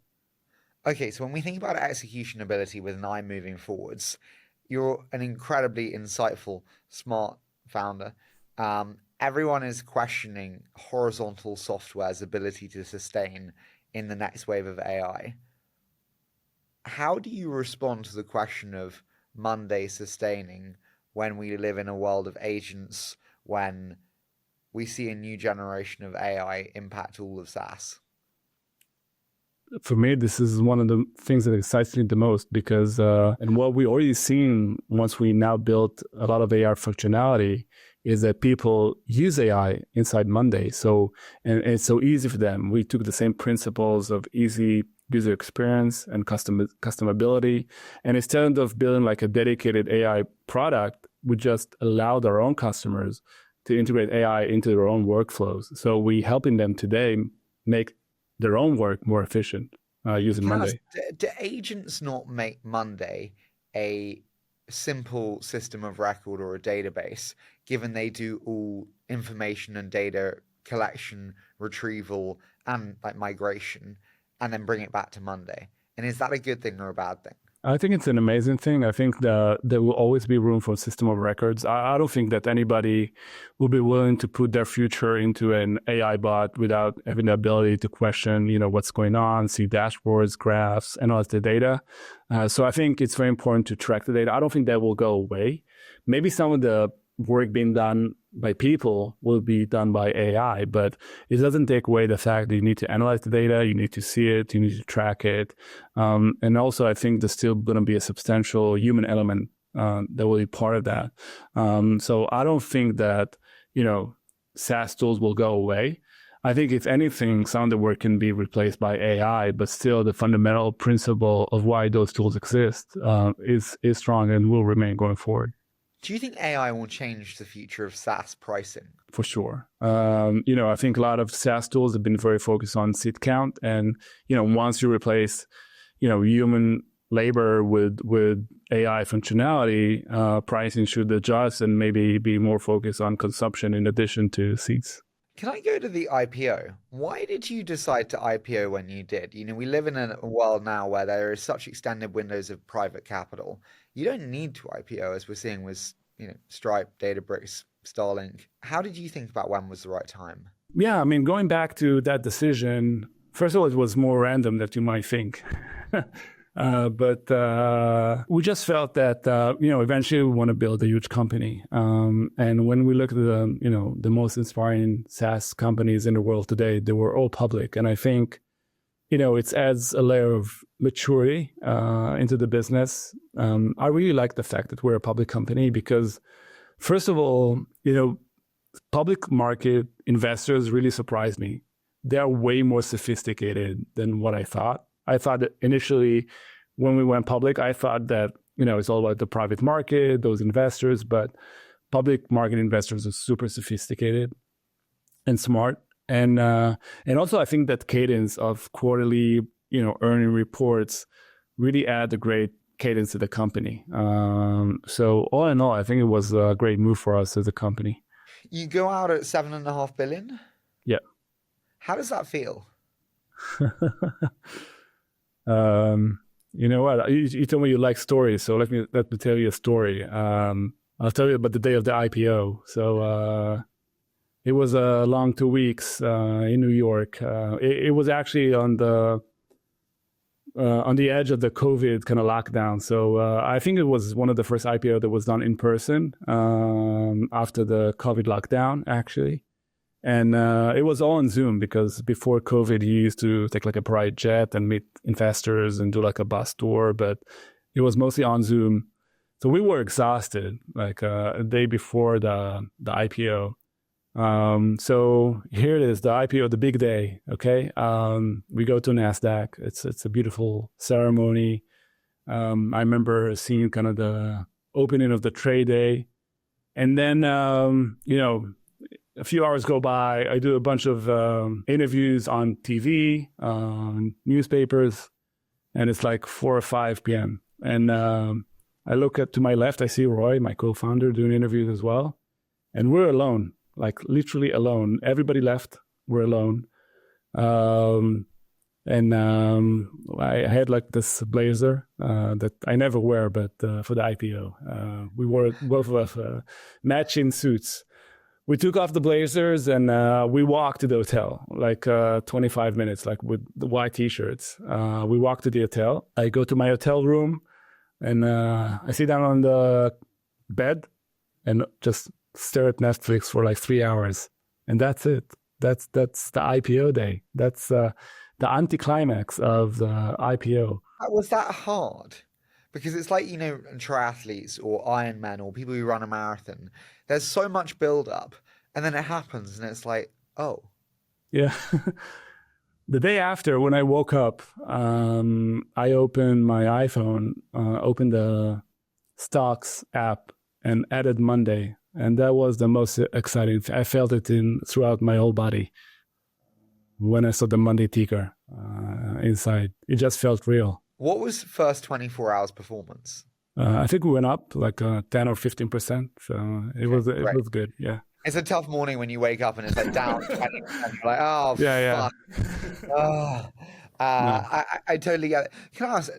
Okay, so when we think about execution ability with an eye moving forwards, you're an incredibly insightful, smart founder. Everyone is questioning horizontal software's ability to sustain in the next wave of AI. How do you respond to the question of Monday sustaining when we live in a world of agents, when we see a new generation of AI impact all of SaaS? For me, this is one of the things that excites me the most because, and what we already seen once we now built a lot of AI functionality is that people use AI inside Monday. So, and it's so easy for them. We took the same principles of easy user experience and customability. And instead of building like a dedicated AI product, we just allowed our own customers to integrate AI into their own workflows. So we helping them today make their own work more efficient using Monday. Do agents not make Monday a simple system of record or a database, given they do all information and data collection, retrieval, and like migration, and then bring it back to Monday? And is that a good thing or a bad thing? I think it's an amazing thing. I think that there will always be room for a system of records. I don't think that anybody will be willing to put their future into an AI bot without having the ability to question, what's going on, see dashboards, graphs, analyze the data. So I think it's very important to track the data. I don't think that will go away. Maybe some of the work being done by people will be done by AI, but it doesn't take away the fact that you need to analyze the data, you need to see it, you need to track it. And also, I think there's still going to be a substantial human element that will be part of that. So I don't think that, SaaS tools will go away. I think if anything, some of the work can be replaced by AI, but still the fundamental principle of why those tools exist is strong and will remain going forward. Do you think AI will change the future of SaaS pricing? For sure. I think a lot of SaaS tools have been very focused on seat count. And, once you replace, human labor with AI functionality, pricing should adjust and maybe be more focused on consumption in addition to seats. Can I go to the IPO? Why did you decide to IPO when you did? We live in a world now where there is such extended windows of private capital. You don't need to IPO, as we're seeing with, Stripe, Databricks, Starlink. How did you think about when was the right time? Yeah, going back to that decision, first of all, it was more random than you might think. But we just felt that, eventually we want to build a huge company. And when we look at the most inspiring SaaS companies in the world today, they were all public. And I think, it adds a layer of maturity into the business. I really like the fact that we're a public company because, first of all, public market investors really surprised me. They are way more sophisticated than what I thought. I thought that initially when we went public, I thought that, it's all about the private market, those investors, but public market investors are super sophisticated and smart. And also I think that cadence of quarterly, earning reports really add a great cadence to the company. So all in all, I think it was a great move for us as a company. You go out at 7.5 billion? Yeah. How does that feel? You know what? You told me you like stories, so let me tell you a story. I'll tell you about the day of the IPO. So it was a long 2 weeks in New York. It was actually on the edge of the COVID kind of lockdown. So I think it was one of the first IPO that was done in person after the COVID lockdown, actually. And it was all on Zoom because before COVID, you used to take like a private jet and meet investors and do like a bus tour, but it was mostly on Zoom. So we were exhausted like a day before the IPO. So here it is, the IPO, the big day. Okay. We go to NASDAQ. It's a beautiful ceremony. I remember seeing kind of the opening of the trade day. And then, a few hours go by. I do a bunch of interviews on TV, newspapers, and it's like 4 or 5 p.m. And I look to my left, I see Roy, my co-founder, doing interviews as well. And we're alone, like literally alone. Everybody left. We're alone. I had like this blazer that I never wear, but for the IPO, we wore both of us matching suits. We took off the blazers and we walked to the hotel, like 25 minutes, like with the white t-shirts. We walked to the hotel. I go to my hotel room and I sit down on the bed and just stare at Netflix for like 3 hours. And that's it. That's the IPO day. That's the anticlimax of the IPO. Was that hard? Because it's like, triathletes or Ironman or people who run a marathon. There's so much build up and then it happens and it's like, oh. Yeah. The day after, when I woke up, I opened my iPhone, opened the stocks app and added Monday. And that was the most exciting. I felt it throughout my whole body. When I saw the Monday ticker inside, it just felt real. What was first 24 hours performance? I think we went up like 10 or 15%. So it was good. Yeah. It's a tough morning when you wake up and it's like down 20%. You're like, oh, yeah. Oh. I totally get it. Can I ask,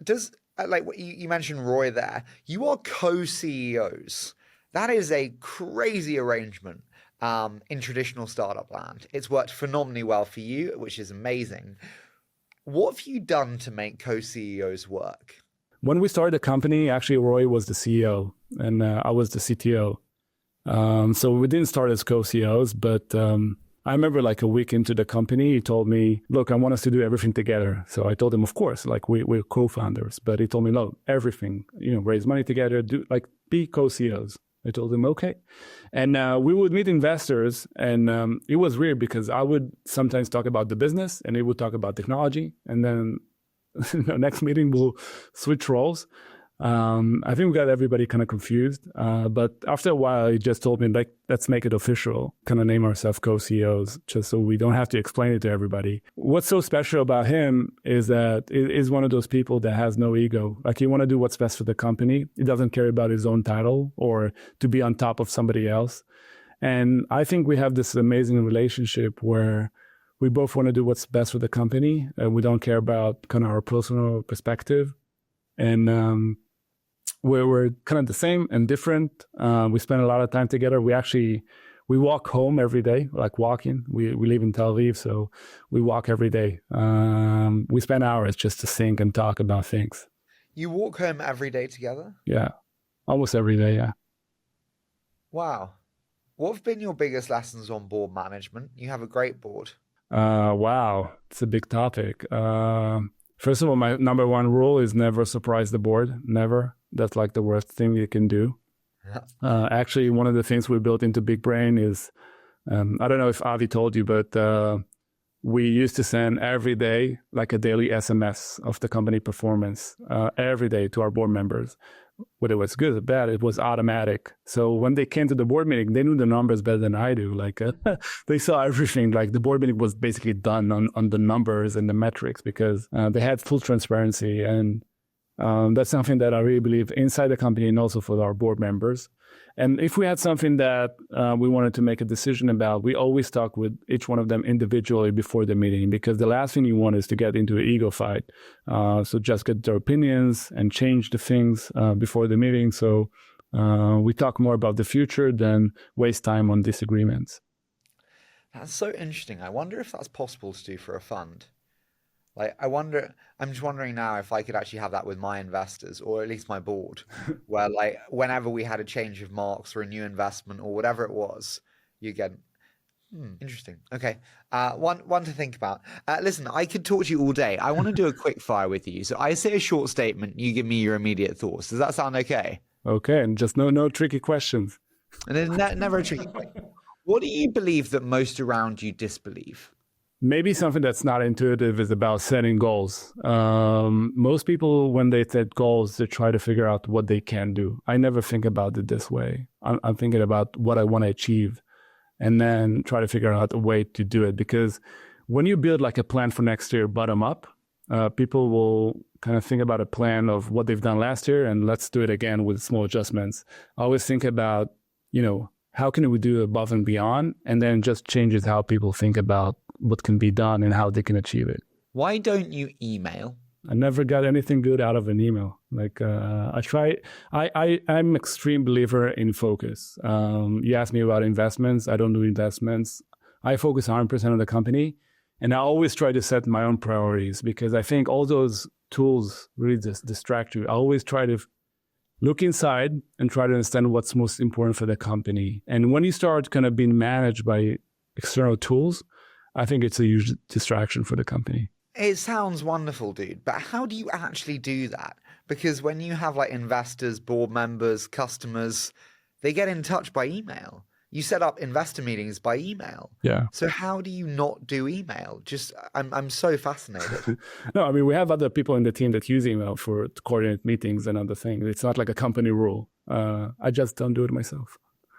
like what you mentioned Roy there, you are co-CEOs. That is a crazy arrangement in traditional startup land. It's worked phenomenally well for you, which is amazing. What have you done to make co-CEOs work? When we started the company, actually, Roy was the CEO and I was the CTO. So we didn't start as co-CEOs, but I remember like a week into the company, he told me, look, I want us to do everything together. So I told him, of course, like we're co-founders, but he told me, no, everything, raise money together, be co-CEOs. I told him, okay. And we would meet investors, and it was weird because I would sometimes talk about the business and he would talk about technology. And then next meeting, we'll switch roles. I think we got everybody kind of confused. But after a while, he just told me, like, let's make it official, kind of name ourselves co-CEOs, just so we don't have to explain it to everybody. What's so special about him is that he is one of those people that has no ego. Like, he want to do what's best for the company. He doesn't care about his own title or to be on top of somebody else. And I think we have this amazing relationship where we both want to do what's best for the company. We don't care about kind of our personal perspective. And we're kind of the same and different. We spend a lot of time together. We walk home every day, like walking. We live in Tel Aviv, so we walk every day. We spend hours just to think and talk about things. You walk home every day together? Yeah, almost every day, yeah. Wow. What have been your biggest lessons on board management? You have a great board. Wow, it's a big topic. First of all, my number one rule is never surprise the board. Never. That's like the worst thing you can do. Actually, one of the things we built into Big Brain is, I don't know if Avi told you, but we used to send every day like a daily SMS of the company performance every day to our board members. Whether it was good or bad, it was automatic. So when they came to the board meeting, they knew the numbers better than I do. Like they saw everything. Like the board meeting was basically done on the numbers and the metrics because they had full transparency. And that's something that I really believe inside the company and also for our board members. And if we had something that we wanted to make a decision about, we always talk with each one of them individually before the meeting, because the last thing you want is to get into an ego fight. So just get their opinions and change the things before the meeting. So we talk more about the future than waste time on disagreements. That's so interesting. I wonder if that's possible to do for a fund. Like, I'm just wondering now if I could actually have that with my investors, or at least my board, where like whenever we had a change of marks or a new investment or whatever it was, you get, interesting. Okay. One to think about. Listen, I could talk to you all day. I want to do a quick fire with you. So I say a short statement, you give me your immediate thoughts. Does that sound okay? Okay. And just no tricky questions. And then never a tricky question. What do you believe that most around you disbelieve? Maybe something that's not intuitive is about setting goals. Most people, when they set goals, they try to figure out what they can do. I never think about it this way. I'm thinking about what I want to achieve and then try to figure out a way to do it. Because when you build like a plan for next year bottom up, people will kind of think about a plan of what they've done last year and let's do it again with small adjustments. I always think about, how can we do above and beyond? And then just changes how people think about what can be done and how they can achieve it. Why don't you email? I never got anything good out of an email. Like I'm extreme believer in focus. You asked me about investments. I don't do investments. I focus 100% on the company. And I always try to set my own priorities because I think all those tools really distract you. I always try to look inside and try to understand what's most important for the company. And when you start kind of being managed by external tools, I think it's a huge distraction for the company. It sounds wonderful, dude. But how do you actually do that? Because when you have like investors, board members, customers, they get in touch by email. You set up investor meetings by email. Yeah. So how do you not do email? I'm so fascinated. No, I mean, we have other people in the team that use email for to coordinate meetings and other things. It's not like a company rule. I just don't do it myself.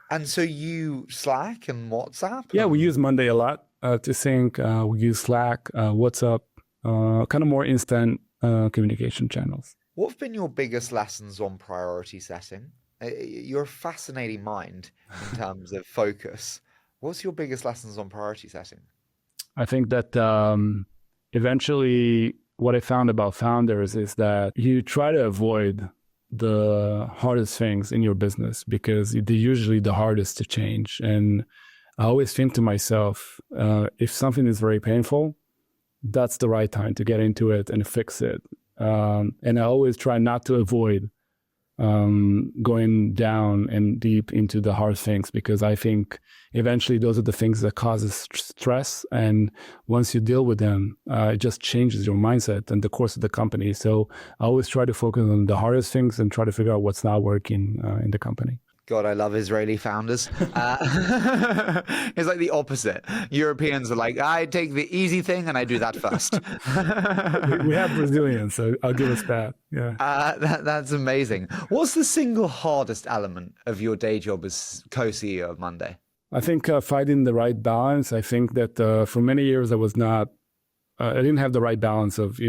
And so you Slack and WhatsApp? Yeah, we use Monday a lot to sync. We use Slack, WhatsApp, kind of more instant communication channels. What have been your biggest lessons on priority setting? You're a fascinating mind in terms of focus. What's your biggest lessons on priority setting? I think that eventually what I found about founders is that you try to avoid the hardest things in your business because they're usually the hardest to change. And I always think to myself, if something is very painful, that's the right time to get into it and fix it. And I always try not to avoid going down and deep into the hard things, because I think eventually those are the things that causes stress. And once you deal with them, it just changes your mindset and the course of the company. So I always try to focus on the hardest things and try to figure out what's not working in the company. God, I love Israeli founders. It's like the opposite. Europeans are like, I take the easy thing and I do that first. We have Brazilians, so I'll give us that. Yeah. That's amazing. What's the single hardest element of your day job as co-CEO of Monday? I think finding the right balance. I think that for many years I didn't have the right balance of,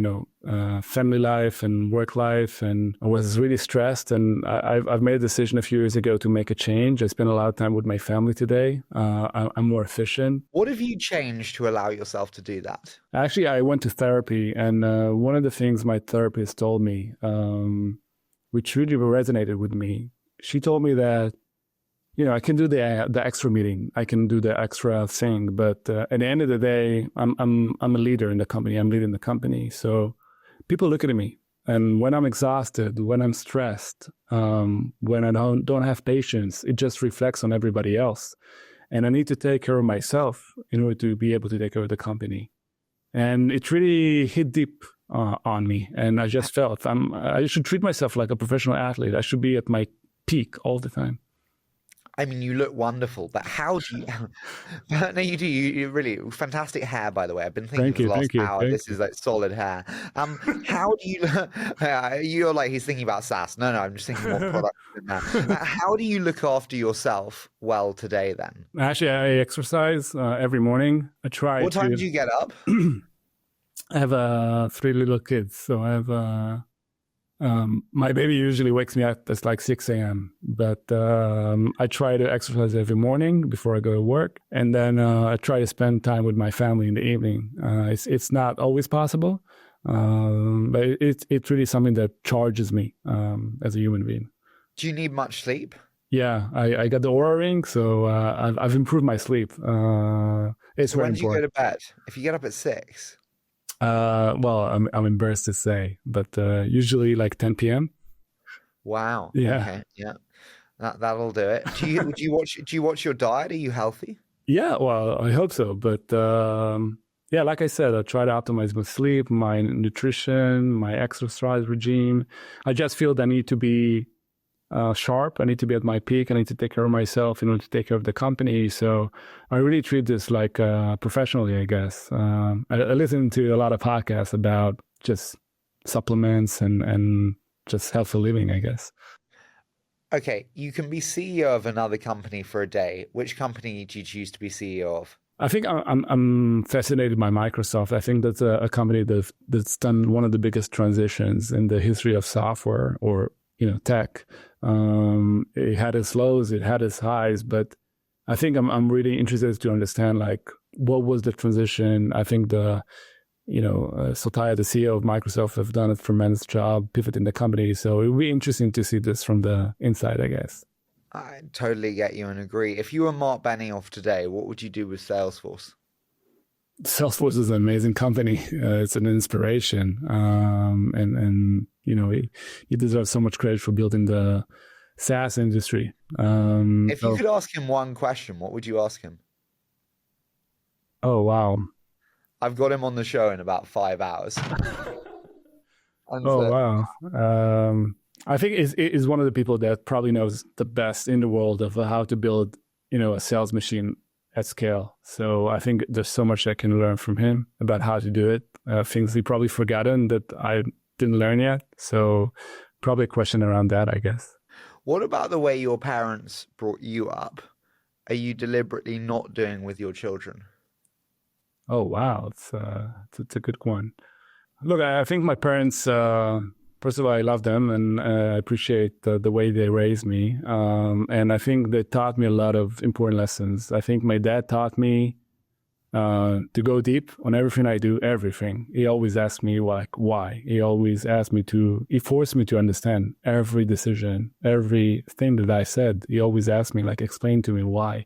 family life and work life, and I was really stressed. And I've made a decision a few years ago to make a change. I spend a lot of time with my family today. I'm more efficient. What have you changed to allow yourself to do that? Actually, I went to therapy, and one of the things my therapist told me, which really resonated with me, she told me that, I can do the extra meeting, I can do the extra thing, but at the end of the day, I'm a leader in the company. I'm leading the company, so people look at me, and when I'm exhausted, when I'm stressed, when I don't have patience, it just reflects on everybody else, and I need to take care of myself in order to be able to take care of the company. And it really hit deep on me, and I just felt I should treat myself like a professional athlete. I should be at my peak all the time. I mean, you look wonderful, but how do you? No, you do. You really fantastic hair, by the way. I've been thinking for the last hour. This is like solid hair. How do you? You're like, he's thinking about SaaS. No, I'm just thinking what product. How do you look after yourself well today? Then actually, I exercise every morning. I try. What time do you get up? I have 3 little kids, so I have. My baby usually wakes me up at like 6 a.m. But I try to exercise every morning before I go to work. And then I try to spend time with my family in the evening. It's not always possible, but it's really something that charges me as a human being. Do you need much sleep? Yeah, I got the Oura ring, so I've improved my sleep. It's so very when do you important. go to bed? If you get up at 6? Well, I'm embarrassed to say, but usually like 10 p.m. Wow. Yeah. Okay. Yeah. That'll do it. Do you watch your diet? Are you healthy? Yeah, well, I hope so. But yeah, like I said, I try to optimize my sleep, my nutrition, my exercise regime. I just feel that I need to be sharp. I need to be at my peak. I need to take care of myself in order to take care of the company. So I really treat this like professionally, I guess. I listen to a lot of podcasts about just supplements and just healthy living, I guess. Okay, you can be CEO of another company for a day. Which company do you choose to be CEO of? I think I'm fascinated by Microsoft. I think that's a company that's done one of the biggest transitions in the history of software or tech. It had its lows, it had its highs, but I think I'm really interested to understand like what was the transition. I think Satya, the CEO of Microsoft, have done a tremendous job pivoting the company. So it would be interesting to see this from the inside, I guess. I totally get you and agree. If you were Mark Benioff today, what would you do with Salesforce? Salesforce is an amazing company. It's an inspiration. And he deserves so much credit for building the SaaS industry. If you could ask him one question, what would you ask him? Oh, wow. I've got him on the show in about 5 hours. Wow. I think is one of the people that probably knows the best in the world of how to build, a sales machine at scale. So I think there's so much I can learn from him about how to do it. Things he probably forgotten that I didn't learn yet. So probably a question around that, I guess. What about the way your parents brought you up? Are you deliberately not doing with your children? Oh, wow. It's a good one. Look, I think my parents, first of all, I love them and I appreciate the way they raised me. And I think they taught me a lot of important lessons. I think my dad taught me to go deep on everything I do, everything. He always asked me like, why? He forced me to understand every decision, everything that I said. He always asked me like, explain to me why.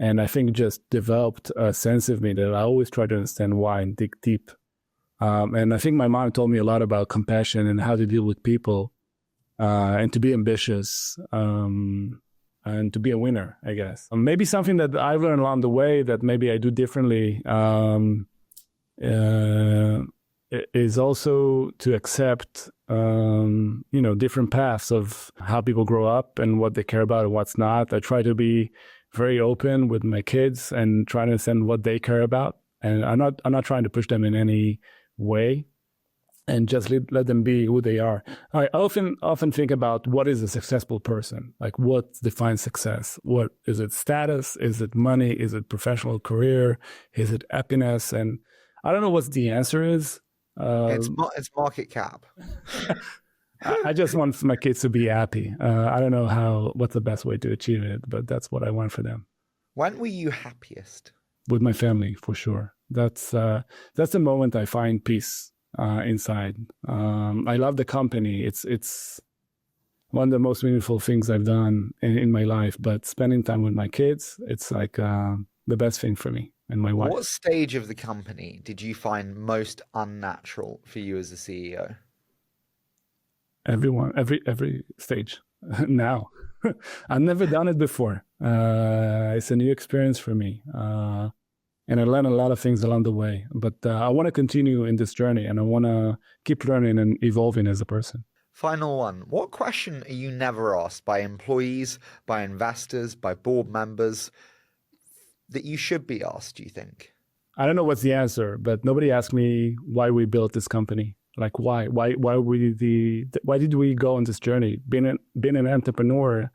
And I think just developed a sense of me that I always try to understand why and dig deep. And I think my mom told me a lot about compassion and how to deal with people. and to be ambitious, and to be a winner, I guess. Maybe something that I've learned along the way that maybe I do differently is also to accept, different paths of how people grow up and what they care about and what's not. I try to be very open with my kids and try to understand what they care about. And I'm not trying to push them in any way, and just let them be who they are. I often think about what is a successful person? Like, what defines success? What is it? Status? Is it money? Is it professional career? Is it happiness? And I don't know what the answer is. It's market cap. I just want my kids to be happy. I don't know what's the best way to achieve it, but that's what I want for them. When were you happiest? With my family, for sure. That's the moment I find peace inside. I love the company. It's one of the most meaningful things I've done in my life. But spending time with my kids, it's like the best thing for me and my wife. What stage of the company did you find most unnatural for you as a CEO? Every stage now. I've never done it before. It's a new experience for me. And I learned a lot of things along the way, but I want to continue in this journey, and I want to keep learning and evolving as a person. Final one. What question are you never asked by employees, by investors, by board members that you should be asked, do you think? I don't know what's the answer, but nobody asked me why we built this company. Like, why did we go on this journey? Being an entrepreneur,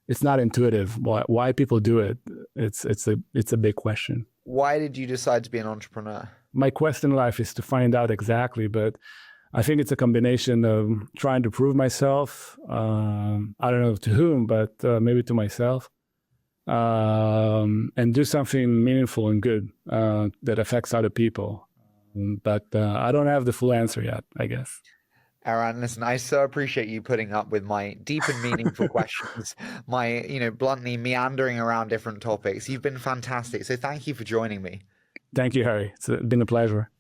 it's not intuitive. Why people do it? It's a big question. Why did you decide to be an entrepreneur? My quest in life is to find out exactly, but I think it's a combination of trying to prove myself. I don't know to whom, but maybe to myself, and do something meaningful and good that affects other people. But I don't have the full answer yet, I guess. Eran, listen, I so appreciate you putting up with my deep and meaningful questions, my, bluntly meandering around different topics. You've been fantastic. So thank you for joining me. Thank you, Harry. It's been a pleasure.